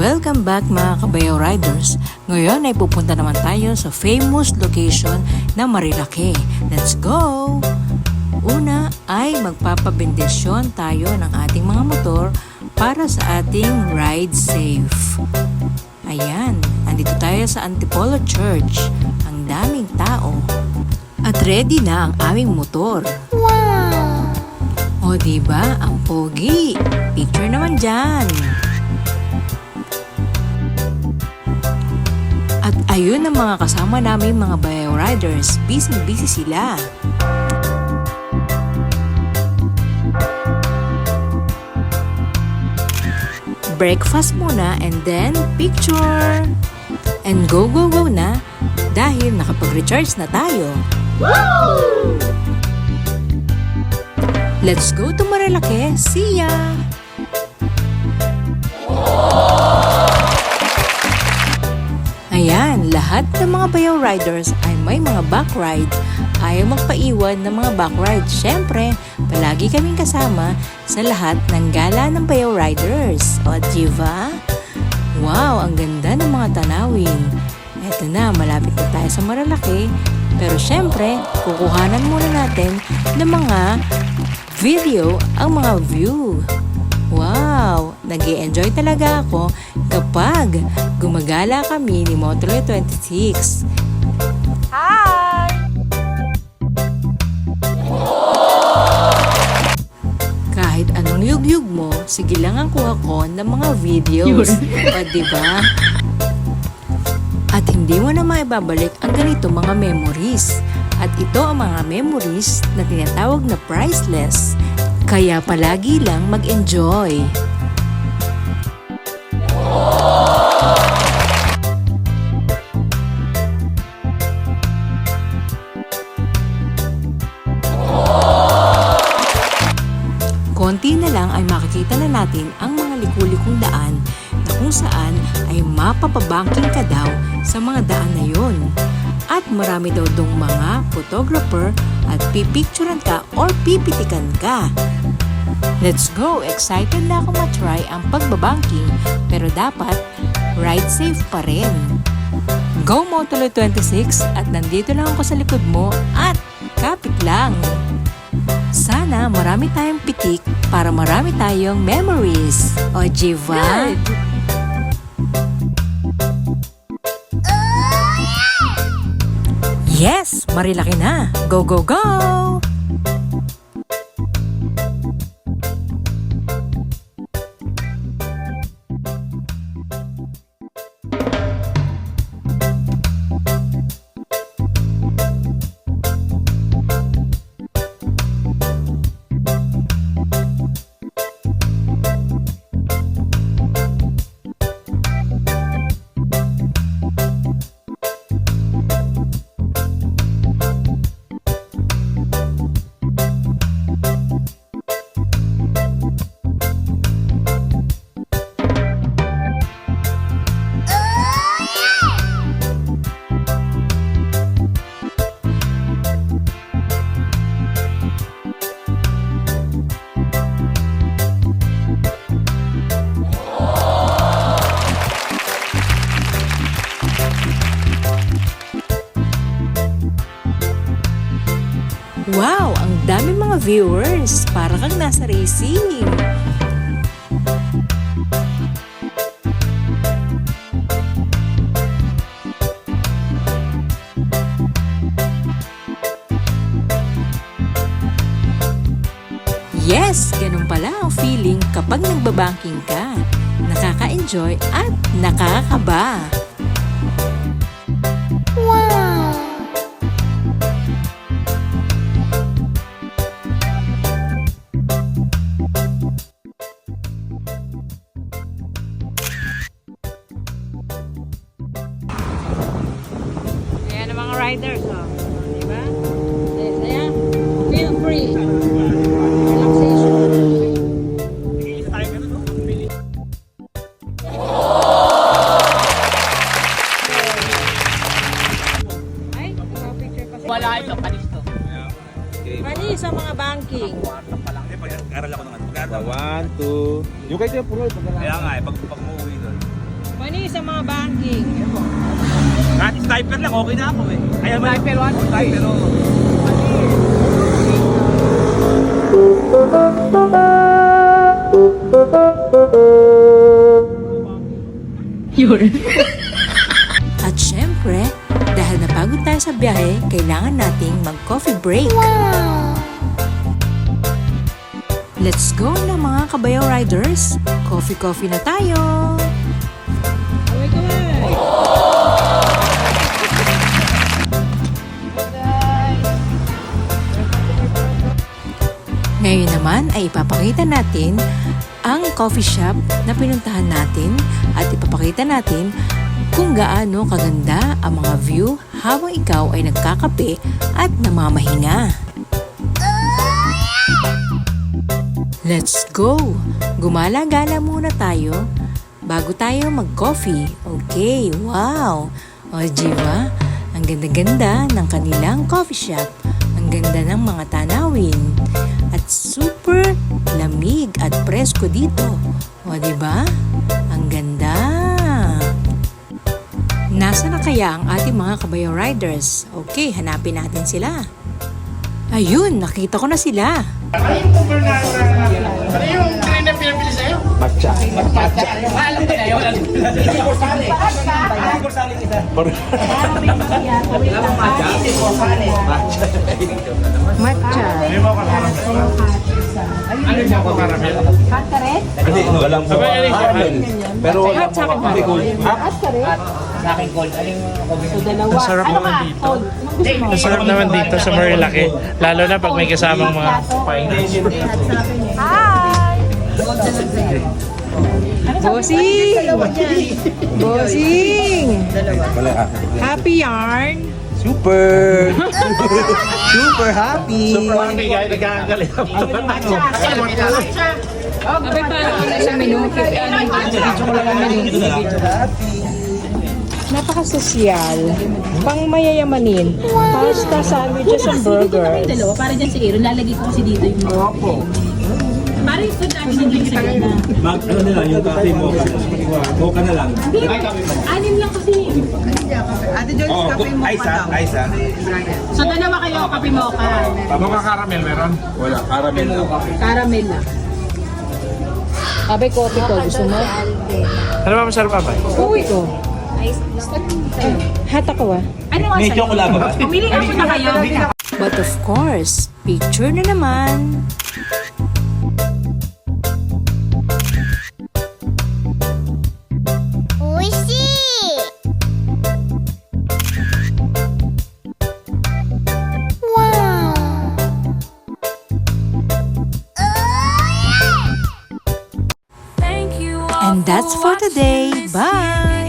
Welcome back mga Kabayaw Riders. Ngayon ay pupunta naman tayo sa famous location na Marilake. Let's go! Una ay magpapabendisyon tayo ng ating mga motor para sa ating ride safe. Ayan, andito tayo sa Antipolo Church. Ang daming tao. At ready na ang aming motor. Wow! O diba, ang pogi. Picture naman dyan. At ayun ang mga kasama namin mga Bayaw Riders. Busy sila. Breakfast muna and then picture. And go na dahil nakapag-recharge na tayo. Woo! Let's go to Marilake. See ya! Ayan, lahat ng mga Bayaw Riders ay may mga back ride. Ayaw magpaiwan ng mga back ride. Siyempre, palagi kaming kasama sa lahat ng gala ng Bayaw Riders. O, diba? Wow, ang ganda ng mga tanawin. Eto na, malapit na tayo sa Marilake. Pero siyempre, kukuhanan muna natin ng mga video ang mga view. Wow! Nag-i-enjoy talaga ako kapag gumagala kami ni Motuloy 26. Hi! Kahit anong yug-yug mo, sige lang ang kuha ko ng mga videos. O, diba? At hindi mo na maibabalik ang ganito mga memories. At ito ang mga memories na tinatawag na priceless. Kaya palagi lang mag-enjoy. Konti na lang ay makikita na natin ang mga liku-likong daan na kung saan ay mapapabangking ka daw sa mga daan na yon. At marami daw dong mga photographer at pipicturean ka or pipitikan ka. Let's go! Excited na ako matry ang pagbabangking pero dapat ride safe pa rin. Go Motuloy 26 at nandito lang ako sa likod mo at kapit lang. Sana marami tayong pitik para marami tayong memories. O diba? Yes! Marilake na! Go, go, go! Wow! Ang dami mga viewers! Para kang nasa racing! Yes! Ganun pala ang feeling kapag nagbabanking ka. Nakaka-enjoy at nakakakaba. Wow! Ayan ang mga riders, oh. Diba? Saya, feel free. Relaxation. Ay, picture pa. Wala ito, panis to. Mali sa mga banking. Pag-aral ako ng ano. 1, 2. Yung kayo puro. Kaya nga pag umuwi doon. Mani sa mga banking. Kahit sniper lang, okay na ako eh. Ayan, sniper 1? Sniper, oo. Yun. At syempre, dahil napagod tayo sa biyahe, kailangan nating mag-coffee break. Let's go na mga kabayaw riders! Coffee na tayo! Ngayon naman ay ipapakita natin ang coffee shop na pinuntahan natin at ipapakita natin kung gaano kaganda ang mga view habang ikaw ay nagkakape at namamahinga. Let's go! Gumala-gala muna tayo bago tayo mag-coffee. Okay, wow! O, diba? Ang ganda-ganda ng kanilang coffee shop. Ang ganda ng mga tanawin. At super lamig at presko dito. O, diba? Ang ganda! Nasa na kaya ang ating mga kabayo riders? Okay, hanapin natin sila. Ayun, nakita ko na sila. Ano yung green na pinapili sa'yo? Matcha. Matcha. Alam ko na yun. Matcha. Ano yung mga karamel? Hindi, walang po. Pero walang po. Hindi ko. Masarap naman dito. Masarap naman dito sa Marilaki. Lalo na pag may kasamang mga Bossing! Bossing! Happy yarn! Super! Super happy! Sobrang bigay, nagkakalit. Abay parang ano sa menu? Napaka-sosyal. Pang mayayamanin. Pasta, sandwiches, and burgers. Dalawa, para dyan sa Aaron, lalagay ko kasi dito yung mga parang ito dami na dyan sa gitna. Ano na lang, yung coffee mocha na lang. Mocha na lang. Anim lang kasi. Ate Joyce, kape mo pa daw. Isa. So dalawa kayo, kape mocha. Mga karamel meron? Wala, caramel lang. Caramel lang. Abay, coffee ko. Gusto mo? Ano ba masarap ba? Uy ko. Hata ko ah. Ano nga May sa'yo? chocolate ba? Pumili ka po na kayo. But of course, picture na naman. And that's for today. Bye!